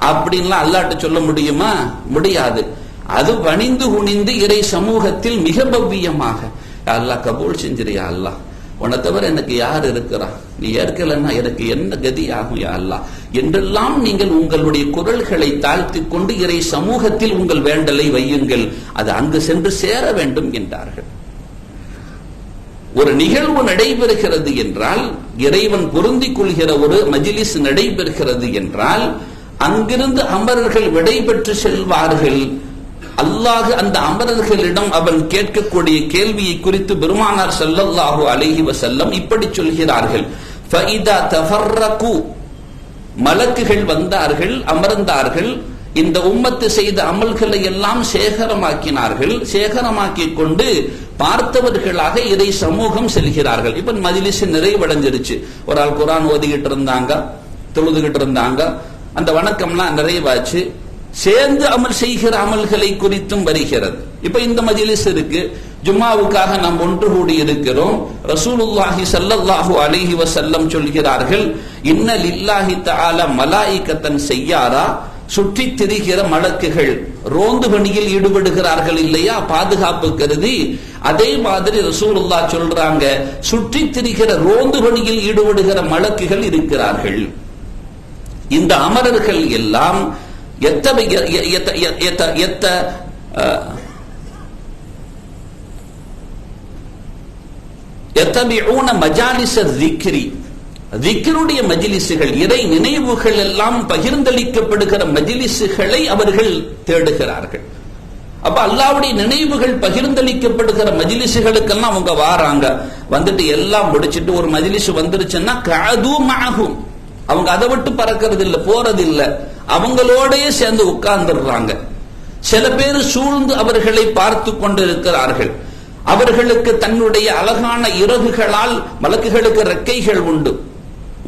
அப்படின்லாம் அல்லாஹ்ட்ட சொல்ல முடியுமா? முடியாது. அது பணிந்து குனிந்து இறை சமூகத்தில் மிக பவ்யமாக, அல்லாஹ் கபூல் செஞ்சிரியா அல்லாஹ், உன்னை தவிர எனக்கு யார் இருக்கிறா, நீ ஏற்கலன்னா எனக்கு என்ன கதி ஆகும் யா அல்லாஹ் என்றெல்லாம் நீங்கள் உங்களுடைய குரல்களை தாழ்த்தி கொண்டு இறை சமூகத்தில் உங்கள் வேண்டலை வையுங்கள். அது அங்கு சென்று சேர வேண்டும் என்றார்கள். ஒரு நிகழ்வு நடைபெறுகிறது என்றால், இறைவன் பொருந்திக் கொள்கிற ஒரு மஜ்லிஸ் நடைபெறுகிறது என்றால், அங்கிருந்து அமரர்கள் விடைபெற்று செல்வார்கள். அல்லாஹ் அந்த அமரர்களிடம் அவன் கேட்கக்கூடிய கேள்வியை குறித்து பெருமானார் ஸல்லல்லாஹு அலைஹி வஸல்லம் இப்படி சொல்கிறார்கள், ஃபஇதா தஃபர்ரகு, மலக்குகள் வந்தார்கள், அமர்ந்தார்கள், இந்த உம்மத்து செய்த அமல்களை எல்லாம் சேகரமாக்கினார்கள். சேகரமாக்கிக் கொண்டு பார்த்தவர்களாக இறை சமூகம் செல்கிறார்கள். இப்ப மஜ்லிஸ் நிறைவடைஞ்சிருச்சு. ஒரு ஆள் குர்ஆன் ஓதிக்கிட்டு இருந்தாங்க, தொழுதுகிட்டு இருந்தாங்க, அந்த வணக்கம்லாம் நிறைவாச்சு. சேர்ந்து அமல் செய்கிற அமல்களை குறித்தும் வருகிறது. இப்ப இந்த மஜ்லிஸ் இருக்கு, ஜும்மாவுக்காக நாம் ஒன்று கூடி இருக்கிறோம். ரசூலுல்லாஹி ஸல்லல்லாஹு அலைஹி வஸல்லம் சொல்கிறார்கள், இன்ன லில்லாஹி தஆலா மலாயிகத்தன் ஸய்யாரா, சுற்றி திரிகிற மலக்குகள் ரோந்து பணியில் ஈடுபடுகிறார்கள் இல்லையா, பாதுகாப்பு கருதி. அதே மாதிரி ரசூலுல்லாஹ் சொல்றாங்க, சுற்றி திரிகிற ரோந்து பணியில் ஈடுபடுகிற மலக்குகள் இருக்கிறார்கள். இந்த அமரர்கள் எல்லாம் யத்தபிஊன மஜாலிஸ ذிக்ரி, ذிக்ருடைய மஜ்லிஸ்கள், இறை நினைவுகள் எல்லாம் பகிர்ந்தளிக்கப்படுகிற மஜ்லிஸ்களை அவர்கள் தேடுகிறார்கள். அப்ப அல்லாஹ்வுடைய நினைவுகள் பகிர்ந்தளிக்கப்படுகிற மஜ்லிஸ்களுக்கெல்லாம் அவங்க வாராங்க. வந்துட்டு எல்லாம் முடிச்சிட்டு ஒரு மஜ்லிஸ் வந்துருச்சுன்னா கஅது மஅஹும், அவங்க அதை விட்டு பறக்கிறது இல்ல, போறது இல்ல, அவங்களோடயே சேர்ந்து உட்கார்ந்துடுறாங்க. சில பேர் சூழ்ந்து அவர்களை பார்த்து கொண்டிருக்கிறார்கள். அவர்களுக்கு தன்னுடைய அழகான இறகுகளால், மலக்குகளுக்கு ரெக்கைகள் உண்டு,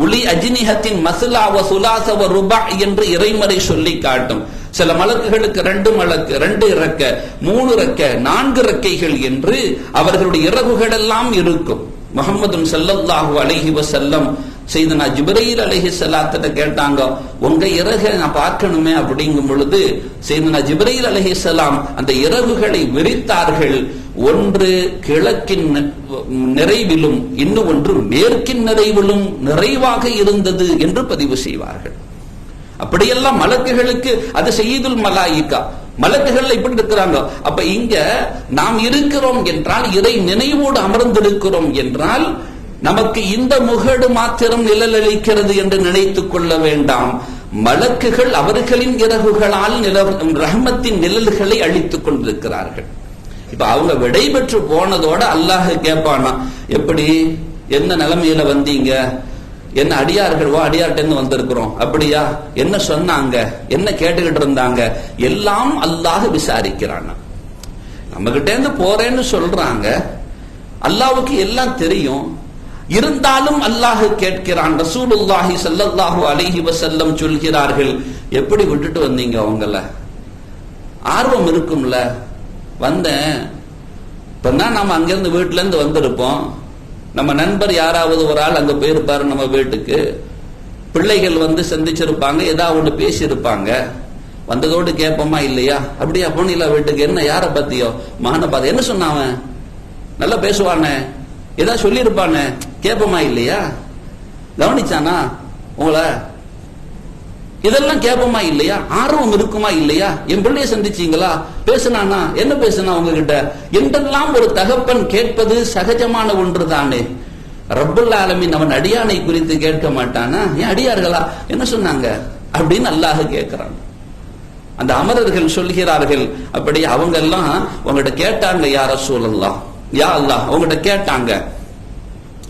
உலி அஜ்னிஹத்தின் மஸ்லா வ சுலாஸ வ ருபா என்று இறைமறை சொல்லி காட்டும். சில மலக்குகளுக்கு 2 மலக்கு, 2 இறக்க, 3 இறக்க, 4 இறக்கைகள் என்று அவர்களுடைய இறகுகள் எல்லாம் இருக்கும். முஹம்மது ஸல்லல்லாஹு அலைஹி வஸல்லம் செய்தனா ஜிப்ரீல் அலைஹிஸ்ஸலாத்திட்ட கேட்டாங்க, உங்க இறகை நான் பார்க்கணுமே அப்படிங்கும் பொழுது செய்தனா ஜிப்ரீல் அலைஹிஸ்ஸலாம் அந்த இறகுகளை விரித்தார்கள். ஒன்று கிழக்கின் நிறைவிலும் இன்னும் ஒன்று மேற்கின் நிறைவிலும் நிறைவாக இருந்தது என்று பதிவு செய்வார்கள். அப்படியெல்லாம் மலக்குகளுக்கு அது சய்யிதுல் மலாயிகா, மலக்குகள் இப்படி இருக்கிறாங்க. அப்ப இங்க நாம் இருக்கிறோம் என்றால், இறை நினைவோடு அமர்ந்திருக்கிறோம் என்றால், நமக்கு இந்த முகடு மாத்திரம் நிழலளிக்கிறது என்று நினைத்துக் கொள்ள வேண்டாம். மலக்குகள் அவர்களின் இறகுகளால் ரஹ்மத்தின் நிழல்களை அளித்துக் கொண்டிருக்கிறார்கள். இப்ப அவங்க விடை பெற்று போனதோட அல்லாஹ் கேட்பானா, எப்படி, என்ன நிலைமையில வந்தீங்க, என்ன அடியார்கள், அடியார்ட்ட வந்திருக்கிறோம், அப்படியா, என்ன சொன்னாங்க, என்ன கேட்டுக்கிட்டு இருந்தாங்க, எல்லாம் அல்லாஹ் விசாரிக்கிறான். நம்ம கிட்ட இருந்து போறேன்னு சொல்றாங்க, அல்லாஹ்வுக்கு எல்லாம் தெரியும், இருந்தாலும் அல்லாஹ் கேட்கிறான். ரசூலுல்லாஹி ஸல்லல்லாஹு அலைஹி வஸல்லம் சொல்கிறார்கள், எப்படி விட்டுட்டு வந்தீங்க, அவங்கள ஆர்வம் இருக்கும்ல, வந்தேன், இப்பதான் நம்ம அங்கிருந்து வீட்டுல இருந்து வந்திருப்போம், நம்ம நண்பர் யாராவது ஒரு ஆள் அங்க போயிருப்பாரு நம்ம வீட்டுக்கு, பிள்ளைகள் வந்து சந்திச்சிருப்பாங்க, ஏதாவது ஒன்று பேசியிருப்பாங்க, வந்ததோடு கேட்போமா இல்லையா, அப்படியா போனீங்களா வீட்டுக்கு, என்ன யாரை பத்தியோ, மகனை பார்த்து, என்ன சொன்னாவன், நல்லா பேசுவானே, ஏதாவது சொல்லியிருப்பானே, கேட்போமா இல்லையா, கவனிச்சானா உங்களை, இதெல்லாம் கேட்போமா இல்லையா, ஆர்வம் இருக்குமா இல்லையா, என் பிள்ளைய சந்திச்சீங்களா, பேசினானா, என்ன பேசினா உங்ககிட்ட என்றெல்லாம் ஒரு தகப்பன் கேட்பது சகஜமான ஒன்று தானே. ரப்புல் ஆலமீன் அவன் அடியானை குறித்து கேட்க மாட்டானா, ஏன் அடியார்களா என்ன சொன்னாங்க அப்படின்னு அல்லாஹ் கேட்கிறான். அந்த அமரர்கள் சொல்கிறார்கள், அப்படி அவங்க எல்லாம் உங்ககிட்ட கேட்டாங்க, யா ரசூலல்லாஹ், யா அல்லாஹ், உங்ககிட்ட கேட்டாங்க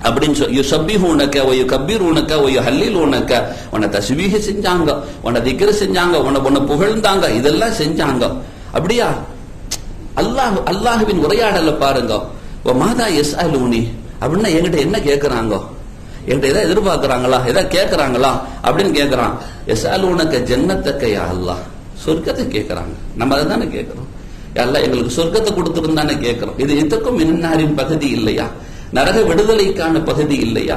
அப்படின்னு சொல்லி, யுஸப்பிஹூனக வ யுகப்பிரூனக வ யுஹல்லிலூனக, உன்னை தஸ்பீஹ் செஞ்சாங்க, உன்னை திக்ர் செஞ்சாங்க, உன்னை புகழ்ந்தாங்க, இதெல்லாம் செஞ்சாங்க, அப்படியா, அல்லாஹ்வின் உரையாடல பாருங்க. வ மாதா யஸ்அலூனி, அப்படின்னா என்கிட்ட என்ன கேட்கிறாங்க, என்கிட்ட ஏதாவது எதிர்பார்க்கிறாங்களா, ஏதாவது கேட்கிறாங்களா அப்படின்னு கேட்கிறான். யஸ்அலூனக ஜன்னத்தக யா அல்லாஹ், சொர்க்கத்தை கேட்கிறாங்க. நம்ம அதை தானே கேட்கிறோம், அல்லாஹ் எங்களுக்கு சொர்க்கத்தை கொடுத்துருந்தானே கேட்கிறோம். இது எதுக்கும் மின்னாரின் பகுதி இல்லையா, நரக விடுதலைக்கான பகுதி இல்லையா,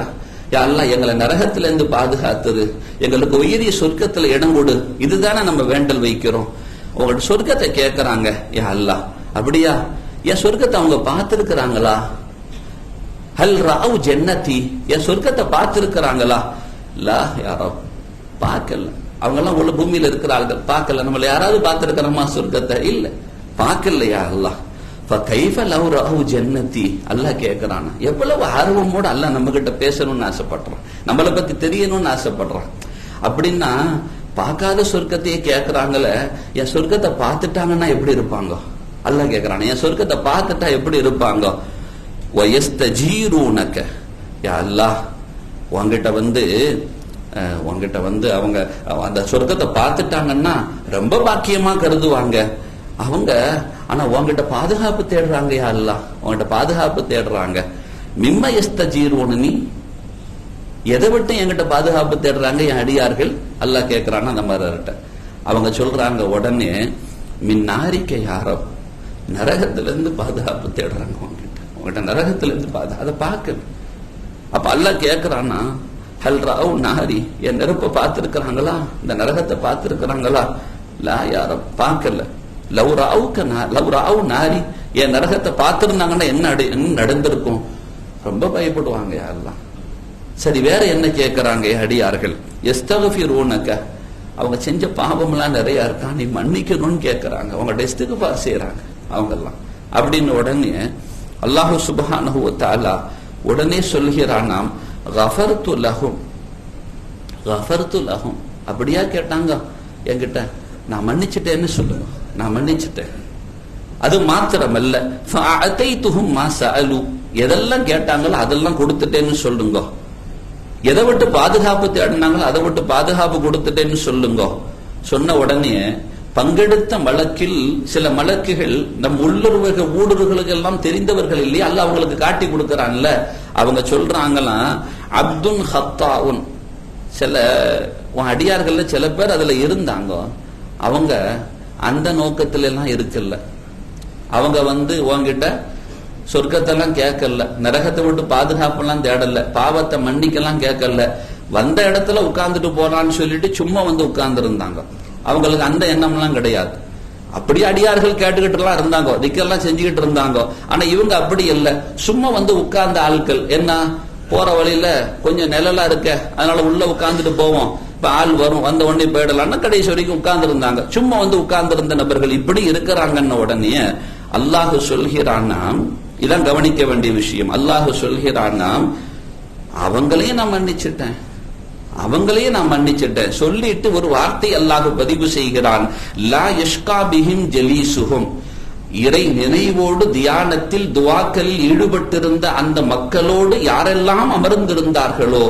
யா அல்லாஹ் எங்களை நரகத்துல இருந்து பாதுகாத்துரு, எங்களுக்கு உயரிய சொர்க்கத்துல இடம் கொடு. இதுதானே நம்ம வேண்டல் வைக்கிறோம். உங்களோட சொர்க்கத்தை கேட்கறாங்க. யா அல்லாஹ் அப்படியா, என் சொர்க்கத்தை அவங்க பார்த்திருக்கிறாங்களா? ஹல் ராவ் ஜன்னதி, என் சொர்க்கத்தை பார்த்திருக்கிறாங்களா? லா யா ரப், பார்க்கல. அவங்க எல்லாம் உள்ள பூமியில இருக்கிறார்கள், பார்க்கல. நம்மள யாராவது பார்த்திருக்கிறோமா சொர்க்கத்தை? இல்ல, பார்க்கலையா அல்லாஹ். ஃபகைஃப லவ் ராவ் ஜன்னதி, அல்லாஹ் கேட்கிறான். எவ்வளவு ஆர்வமோட அல்லாஹ் நம்ம கிட்ட பேசணும்னு ஆசைப்படுறான், நம்மளை பத்தி தெரியணும்னு ஆசைப்படுறான். அப்படின்னா பார்க்காத சொர்க்கத்தையே கேட்கறாங்களே, என் சொர்க்கத்தை பார்த்துட்டாங்கன்னா எப்படி இருப்பாங்க? அல்லாஹ் கேட்கிறான், என் சொர்க்கத்தை பார்த்துட்டா எப்படி இருப்பாங்க? வயஸ்தஜீரூனக, யா அல்லாஹ் உங்ககிட்ட வந்து அவங்க அந்த சொர்க்கத்தை பார்த்துட்டாங்கன்னா ரொம்ப பாக்கியமா கருதுவாங்க அவங்க. ஆனா உங்ககிட்ட பாதுகாப்பு தேடுறாங்க. யா அல்லாஹ் உங்ககிட்ட பாதுகாப்பு தேடுறாங்க. மிம்ம யஸ்தஜீரூனனி, எதை விட்டு என்கிட்ட பாதுகாப்பு தேடுறாங்க என் அடியார்கள்? அல்லாஹ் கேட்கிறான்னா அந்த மாதிரி அவங்க சொல்றாங்க உடனே, மின்னாரிக்க யாரோ, நரகத்துல இருந்து பாதுகாப்பு தேடுறாங்க உங்ககிட்ட நரகத்துல இருந்து அதை பார்க்க. அப்ப அல்லாஹ் கேட்கிறான்னா, ஹல் ராவ் நாரி, என் நெருப்பை பார்த்திருக்கிறாங்களா? இந்த நரகத்தை பார்த்திருக்கிறாங்களா? லா யார, பார்க்கல. லவ் ராவ் நாரி, என் நரகத்தை பார்த்திருந்தாங்கன்னா என்ன நடந்திருக்கும்? ரொம்ப பயப்படுவாங்க. யாரெல்லாம் சரி, வேற என்ன கேட்கிறாங்க அடியார்கள்? எஸ்தகஃபிரூனக, அவங்க செஞ்ச பாவம்லாம் நிறைய இருக்கா, நீ மன்னிக்கணும்னு கேட்கிறாங்க. அவங்க இஸ்திக்ஃபார் செய்யறாங்க அவங்க எல்லாம். அப்படின்னு உடனே அல்லாஹு சுப்ஹானஹு வ தஆலா உடனே சொல்கிறானாம், கஃபர்து லஹும். அப்படியா கேட்டாங்க என்கிட்ட, நான் மன்னிச்சிட்டேன்னு சொல்லுங்க, நான் மன்னிச்சிட்டேன். அது மாத்திரமல்ல, ஃபஅதைதுஹும் மா சஅலு, எதெல்லாம் கேட்டாங்களோ அதெல்லாம் கொடுத்துட்டேன்னு சொல்லுங்க. எதை விட்டு பாதுகாப்பு தேடினாங்களோ அதை விட்டு பாதுகாப்பு கொடுத்துட்டேன்னு சொல்லுங்க. சொன்ன உடனே பங்கெடுத்த வழக்கில் சில மலக்குகள் நம் உள்ளுறவுகள் ஊடுருவர்களுக்கு எல்லாம் தெரிந்தவர்கள் இல்லையா, அல்ல அவங்களுக்கு காட்டி கொடுக்கறான்ல. அவங்க சொல்றாங்களாம், அப்துன் ஹத்தாவுன், சில அடியார்கள் சில பேர் அதுல இருந்தாங்க, அவங்க அந்த நோக்கத்துல எல்லாம் இருக்குல்ல. அவங்க உங்ககிட்ட சொர்க்கத்தெல்லாம் கேட்கல, நரகத்தை விட்டு பாதுகாப்பெல்லாம் தேடல, பாவத்தை மன்னிக்கலாம் கேட்கல, வந்த இடத்துல உட்கார்ந்துட்டு போறான்னு சொல்லிட்டு சும்மா உட்கார்ந்து இருந்தாங்க. அவங்களுக்கு அந்த எண்ணம்லாம் கிடையாது. அப்படி அடியார்கள் கேட்டுக்கிட்டு எல்லாம் இருந்தாங்க, திக்கெல்லாம் செஞ்சுக்கிட்டு இருந்தாங்க. ஆனா இவங்க அப்படி இல்லை, சும்மா உட்கார்ந்த ஆட்கள். என்ன, போற வழியில கொஞ்சம் நிழலா இருக்க, அதனால உள்ள உட்கார்ந்துட்டு போவோம், இப்ப ஆள் வரும், வந்த உடனே போயிடலாம்னா கடைசி வரைக்கும் உட்கார்ந்து இருந்தாங்க. சும்மா உட்கார்ந்து இருந்த நபர்கள் இப்படி இருக்கிறாங்கன்னு உடனே அல்லாஹ் சொல்கிறானாம், இதான் கவனிக்க வேண்டிய விஷயம். அல்லாஹ் சொல்கிறானாம், அவங்களையும் நான் மன்னிச்சிட்டேன், அவங்களையும் நான் மன்னிச்சிட்டேன். சொல்லிட்டு ஒரு வார்த்தை அல்லாஹ் பதிவு செய்கிறான், லா யஷ்கா பிஹிம் ஜலீசுஹும், இறை நினைவோடு தியானத்தில் துவாக்களில் ஈடுபட்டிருந்த அந்த மக்களோடு யாரெல்லாம் அமர்ந்திருந்தார்களோ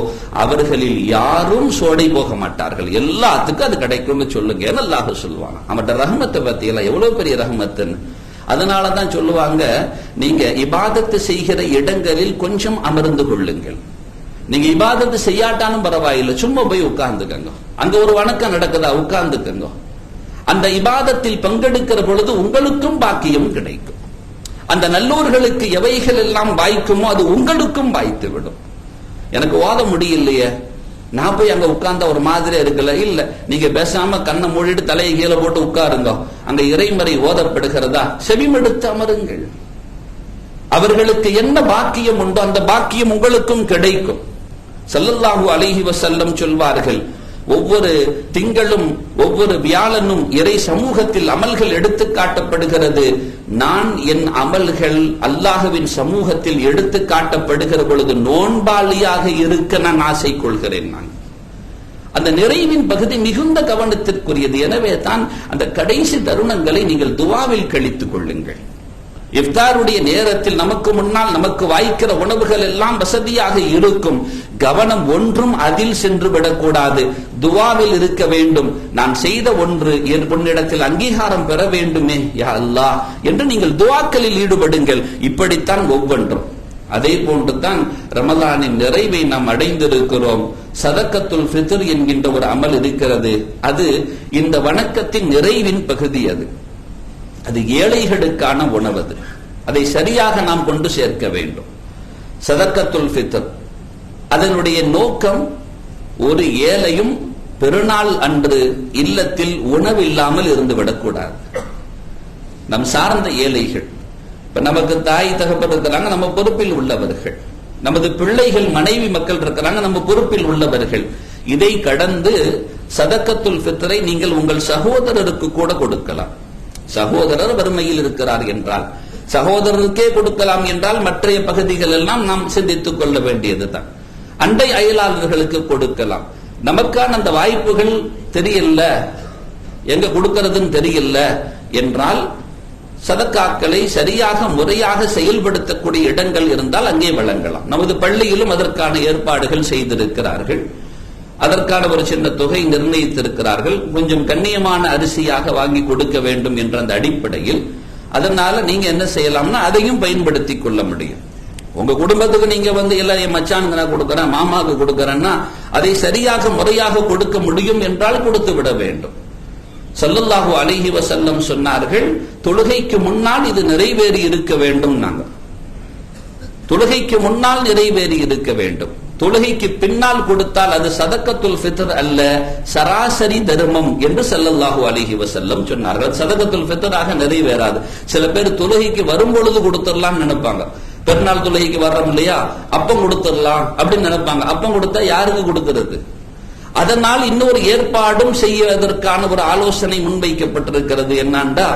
அவர்களில் யாரும் சோடை போக மாட்டார்கள், எல்லாத்துக்கும் அது கிடைக்கும்னு சொல்லுங்க. அல்லாஹ் சொல்லுவாங்க. அவன்கிட்ட ரஹ்மத்தை பத்தி எல்லாம் எவ்வளவு பெரிய ரஹ்மத்துன்னு. அதனாலதான் சொல்லுவாங்க, நீங்க இபாதத்து செய்கிற இடங்களில் கொஞ்சம் அமர்ந்து கொள்ளுங்கள். நீங்க இபாதத்து செய்யாட்டாலும் பரவாயில்லை, சும்மா போய் உட்கார்ந்துக்கங்க. அங்க ஒரு வணக்கம் நடக்குதா, உட்கார்ந்துக்கங்க. அந்த இபாதத்தில் பங்கெடுக்கிற பொழுது உங்களுக்கும் பாக்கியம் கிடைக்கும். அந்த நல்லோர்களுக்கு எவைகள் எல்லாம் வாய்க்குமோ அது உங்களுக்கும் வாய்த்து விடும். எனக்கு ஓத முடியலையே, நான் போய் அங்க உட்கார்ந்தா ஒரு மாதிரி இருக்குல்ல, இல்ல, நீங்க பேசாம கண்ணை மூடிட்டு தலையை கீழே போட்டு உட்காருங்க. அங்க இறைமறை ஓதப்படுகிறதா, செவிமடுத்து அமருங்கள். அவர்களுக்கு என்ன பாக்கியம் உண்டோ அந்த பாக்கியம் உங்களுக்கும் கிடைக்கும். ஸல்லல்லாஹு அலைஹி வஸல்லம் சொல்வார்கள், ஒவ்வொரு திங்களும் ஒவ்வொரு வியாழனும் இறை சமூகத்தில் அமல்கள் எடுத்து காட்டப்படுகிறது. நான் என் அமல்கள் அல்லாஹ்வின் சமூகத்தில் எடுத்து காட்டப்படுகிற பொழுது நோன்பாளியாக இருக்க நான் ஆசை கொள்கிறேன். நான் அந்த நிறைவின் பகுதி மிகுந்த கவனத்திற்குரியது. எனவே தான் அந்த கடைசி தருணங்களை நீங்கள் துவாவில் கழித்துக் கொள்ளுங்கள். இஃப்தாருடைய நேரத்தில் நமக்கு முன்னால் நமக்கு வாய்க்கிற உணவுகள் எல்லாம் வசதியாக இருக்கும். கவனம் ஒன்றும் அதில் சென்று விடக்கூடாது, துவாவில் இருக்க வேண்டும். நான் செய்த ஒன்று என் பொன்னிடத்தில் அங்கீகாரம் பெற வேண்டுமே யா அல்லாஹ் என்று நீங்கள் துவாக்களில் ஈடுபடுங்கள். இப்படித்தான் ஒவ்வொன்றும். அதே போன்றுதான் ரமலானின் நிறைவை நாம் அடைந்திருக்கிறோம். சதக்கத்துல் ஃபித்ர் என்கின்ற ஒரு அமல் இருக்கிறது. அது இந்த வணக்கத்தின் நிறைவின் பகுதி. அது ஏழைகளுக்கான உணவு. அதை சரியாக நாம் கொண்டு சேர்க்க வேண்டும். சதக்கத்துல் ஃபித்ர், அதை அதனுடைய நோக்கம் ஒரு ஏழையும் பெருநாள் அன்று இல்லத்தில் உணவு இல்லாமல் இருந்து விடக்கூடாது. நம் சார்ந்த ஏழைகள், இப்ப நமக்கு தாய் தகப்பன் இருக்கிறாங்க, நம்ம பொறுப்பில் உள்ளவர்கள். நமது பிள்ளைகள் மனைவி மக்கள் இருக்கிறாங்க, நம்ம பொறுப்பில் உள்ளவர்கள். இதை கடந்து சதக்கத்துல் ஃபித்ரை நீங்கள் உங்கள் சகோதரருக்கு கூட கொடுக்கலாம். சகோதரர் வறுமையில் இருக்கிறார் என்றால் சகோதரருக்கே கொடுக்கலாம் என்றால் மற்றைய பகுதிகள் எல்லாம் நாம் சிந்தித்துக் கொள்ள வேண்டியதுதான். அண்டை அயலாளர்களுக்கு கொடுக்கலாம். நமக்கான அந்த வாய்ப்புகள் தெரியல, எங்க கொடுக்கிறதுன்னு தெரியல என்றால் சதக்காக்களை சரியாக முறையாக செயல்படுத்தக்கூடிய இடங்கள் இருந்தால் அங்கே வழங்கலாம். நமது பள்ளியிலும் அதற்கான ஏற்பாடுகள் செய்திருக்கிறார்கள். அதற்கான ஒரு சின்ன தொகை நிர்ணயித்திருக்கிறார்கள். கொஞ்சம் கண்ணியமான அரிசியாக வாங்கி கொடுக்க வேண்டும் என்ற அந்த அடிப்படையில். அதனால நீங்க என்ன செய்யலாம்னா அதையும் பயன்படுத்திக் கொள்ள முடியும். உங்க குடும்பத்துக்கு நீங்க எல்லாம் என் மச்சானுக்கு நான் கொடுக்கறேன், மாமாவுக்கு கொடுக்கறேன்னா அதை சரியாக முறையாக கொடுக்க முடியும் என்றால் கொடுத்து விட வேண்டும். ஸல்லல்லாஹு அலைஹி வஸல்லம் சொன்னார்கள், தொழுகைக்கு முன்னால் இது நிறைவேறி இருக்க வேண்டும். நாங்க தொழுகைக்கு முன்னால் நிறைவேறி இருக்க வேண்டும். தொழுகைக்கு பின்னால் கொடுத்தால் அது சதக்கத்துல் ஃபித்ர் அல்ல, சராசரி தர்மம் என்று ஸல்லல்லாஹு அலைஹி வஸல்லம் சொன்னார்கள். சதக்கத்துல் ஃபித்ராக நிறைவேறாது. சில பேர் தொழுகைக்கு வரும் பொழுது கொடுத்துடலாம் நினைப்பாங்க. பெருநாள் தொழுகைக்கு வர்றோம் இல்லையா, அப்பம் கொடுத்துடலாம் அப்படின்னு நினைப்பாங்க. அப்பம் கொடுத்தா யாருக்கு கொடுக்கிறது? அதனால் இன்னொரு ஏற்பாடும் செய்வதற்கான ஒரு ஆலோசனை முன்வைக்கப்பட்டிருக்கிறது. என்னண்டா,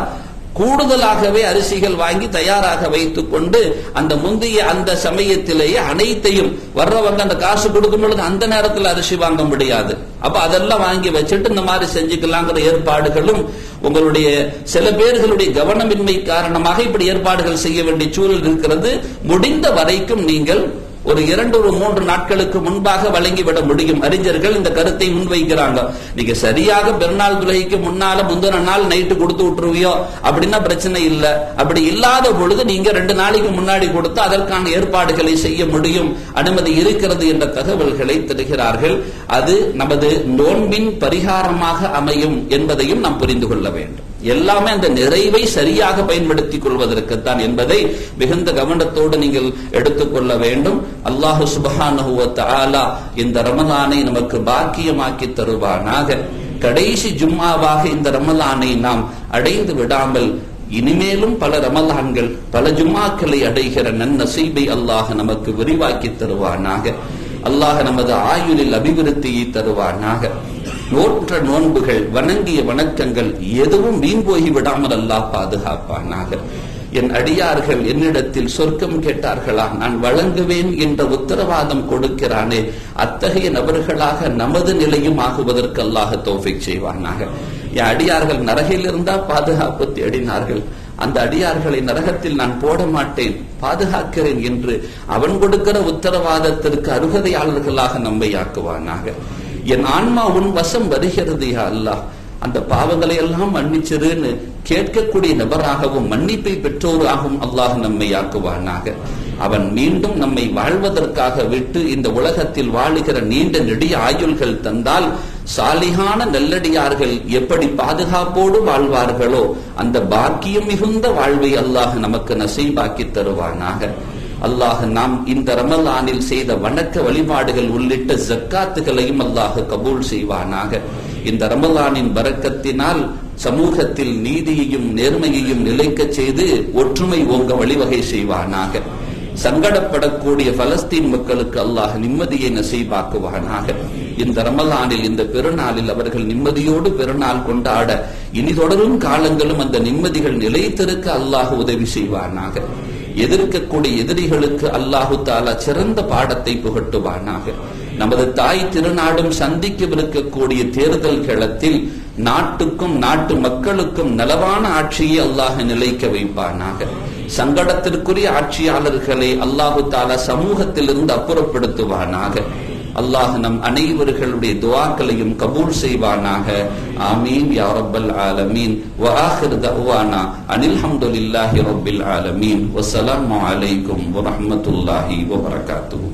கூடுதலாகவே அரிசிகள் வாங்கி தயாராக வைத்துக் கொண்டு அந்த முந்தைய அந்த சமயத்திலேயே அனைத்தையும் வர்றவங்க அந்த காசு கொடுக்கும் பொழுது அந்த நேரத்தில் அரிசி வாங்க முடியாது. அப்ப அதெல்லாம் வாங்கி வச்சுட்டு இந்த மாதிரி செஞ்சுக்கலாங்கிற ஏற்பாடுகளும் உங்களுடைய சில பேர்களுடைய கவனமின்மை காரணமாக இப்படி ஏற்பாடுகள் செய்ய வேண்டிய சூழல் இருக்கிறது. முடிந்த வரைக்கும் நீங்கள் ஒரு 2-3 நாட்களுக்கு முன்பாக வழங்கிவிட முடியும். அறிஞர்கள் இந்த கருத்தை முன்வைக்கிறாங்க. நீங்க சரியாக பெருநாள் தொழுகைக்கு முன்னால முந்தின நாள் நைட்டு கொடுத்து விட்டுருவியோ அப்படின்னா பிரச்சனை இல்லை. அப்படி இல்லாத பொழுது நீங்க 2 நாளைக்கு முன்னாடி கொடுத்து அதற்கான ஏற்பாடுகளை செய்ய முடியும், அனுமதி இருக்கிறது என்ற தகவல்களை தருகிறார்கள். அது நமது நோன்பின் பரிகாரமாக அமையும் என்பதையும் நாம் புரிந்து கொள்ள வேண்டும். எல்லாமே அந்த நிறைவை சரியாக பயன்படுத்திக் கொள்வதற்குத்தான் என்பதை மிகுந்த கவனத்தோடு நீங்கள் எடுத்துக்கொள்ள வேண்டும். அல்லாஹு சுப்ஹானஹு வ தஆலா இந்த ரமலானை நமக்கு பாக்கியமாக்கி தருவானாக. கடைசி ஜும்மாவாக இந்த ரமலானை நாம் அடைந்து விடாமல் இனிமேலும் பல ரமலான்கள் பல ஜும்மாக்களை அடைகிற நன்னசீபை அல்லாஹ் நமக்கு விரிவாக்கி தருவானாக. அல்லாஹ் நமது ஆயுளில் அபிவிருத்தியை தருவானாக. நோற்ற நோன்புகள், வணங்கிய வணக்கங்கள் எதுவும் வீண் போய் விடாமல் அல்லாஹ் பாதுகாப்பானாக. என் அடியார்கள் என்னிடத்தில் சொர்க்கம் கேட்டார்களா, நான் வழங்குவேன் என்ற உத்தரவாதம் கொடுக்கிறானே, அத்தகைய நபர்களாக நமது நிலையும் ஆகுவதற்கு அல்லாஹ் தௌஃபீக் செய்வானாக. என் அடியார்கள் நரகில் இருந்தா பாதுகாப்பு தேடினார்கள், அந்த அடியார்களை நரகத்தில் நான் போட மாட்டேன், பாதுகாக்கிறேன் என்று அவன் கொடுக்கிற உத்தரவாதத்திற்கு அருகதையாளர்களாக நம்மை ஆக்குவானாக. என் ஆன்மா உன் வசம் வருகிறது யா அல்லாஹ், அந்த பாவங்களை எல்லாம் மன்னிச்சிருன்னு கேட்கக்கூடிய நபராகவும் மன்னிப்பை பெற்றோராகவும் அல்லாஹ் நம்மை ஆக்குவானாக. அவன் மீண்டும் நம்மை வாழ்வதற்காக விட்டு இந்த உலகத்தில் வாழுகிற நீண்ட நெடிய ஆயுள்கள் தந்தால் சாலிகான நல்லடியார்கள் எப்படி பாதுகாப்போடு வாழ்வார்களோ அந்த பாக்கியம் மிகுந்த வாழ்வை அல்லாஹ் நமக்கு நசீபாக்கி தருவானாக. அல்லாஹ் நாம் இந்த ரமலானில் செய்த வணக்க வழிபாடுகள் உள்ளிட்ட ஜக்காத்துகளையும் அல்லாஹ் கபூல் செய்வானாக. இந்த ரமலானின் பரக்கத்தினால் சமூகத்தில் நீதியையும் நேர்மையையும் நிலைக்க செய்து ஒற்றுமை ஓங்க வழிவகை செய்வானாக. சங்கடப்படக்கூடிய பலஸ்தீன் மக்களுக்கு அல்லாஹ் நிம்மதியை நசீபாக்குவானாக. இந்த ரமலானில் இந்த பெருநாளில் அவர்கள் நிம்மதியோடு பெருநாள் கொண்டாட இனி தொடரும் காலங்களும் அந்த நிம்மதிகள் நிலைத்திருக்க அல்லாஹ் உதவி செய்வானாக. எதிர்க்கக்கூடிய எதிரிகளுக்கு அல்லாஹு தாலா சிறந்த பாடத்தை புகட்டுவானாக. நமது தாய் திருநாடும் சந்திக்கவிருக்கக்கூடிய தேர்தல் களத்தில் நாட்டுக்கும் நாட்டு மக்களுக்கும் நலவான ஆட்சியை அல்லாஹ் நிலைக்க வைப்பானாக. சங்கடத்திற்குரிய ஆட்சியாளர்களை அல்லாஹு தாலா சமூகத்திலிருந்து அப்புறப்படுத்துவானாக. அல்லாஹ் நம் அனைவர்களுடைய துஆக்களையும் கபூல் செய்வானாக. ஆமீன் யா ரப்பல் ஆலமீன். வ ஆகிர் தஅவானா அனில் ஹம்துலில்லாஹி ரப்பில் ஆலமீன். வஸ்ஸலாமு அலைக்கும் வ ரஹ்மத்துல்லாஹி வ பரகாத்துஹு.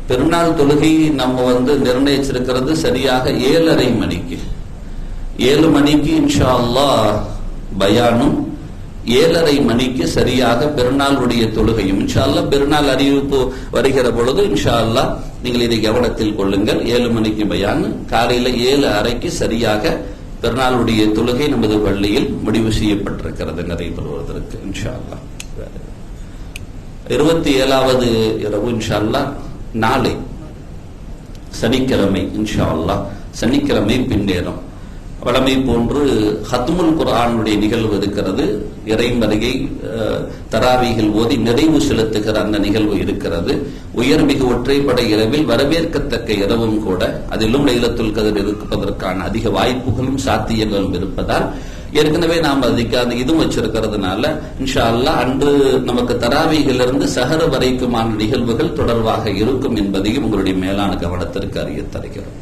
பெருநாள் தொழுகை நம்ம நிர்ணயிச்சிருக்கிறது சரியாக 7:30 மணிக்கு. 7 மணிக்கு இன்ஷா அல்லாஹ் பயானும், 7:30 மணிக்கு சரியாக பெருநாளுடைய தொழுகையும். இன்ஷா அல்லாஹ் பெருநாள் அறிவிப்பு வருகிற பொழுது இன்ஷா அல்லாஹ் நீங்கள் இதை கவனத்தில் கொள்ளுங்கள். 7 மணிக்கு பயான், காலையில 7:30க்கு சரியாக பெருநாளுடைய தொழுகை நமது பள்ளியில் முடிவு செய்யப்பட்டிருக்கிறது நடைபெறுவதற்கு இன்ஷா அல்லாஹ். 27வது இரவு இன்ஷா அல்லாஹ் நாளை சனிக்கிழமை இன்ஷா அல்லாஹ், சனிக்கிழமை பின்னேறம் வழமை போன்று ஹத்முல் குர்ஆனுடைய நிகழ்வு இருக்கிறது. இறைமறையை தராவீகள் ஓதி நிறைவு செலுத்துகிற அந்த நிகழ்வு இருக்கிறது. உயர்மிகு ஒற்றைப்படை இரவில் வரவேற்கத்தக்க இரவும் கூட, அதிலும் லைலத்துல் கத்ர் இருப்பதற்கான அதிக வாய்ப்புகளும் சாத்தியங்களும் இருப்பதால் ஏற்கனவே நாம் அதுக்கான இதுவும் வச்சிருக்கிறதுனால இன்ஷா அல்லாஹ் அன்று நமக்கு தராவீகிலிருந்து சஹர் வரைக்குமான நிகழ்வுகள் தொடர்பாக இருக்கும் என்பதையும் உங்களுடைய மேலான கவனத்திற்கு அறிய தருகிறோம்.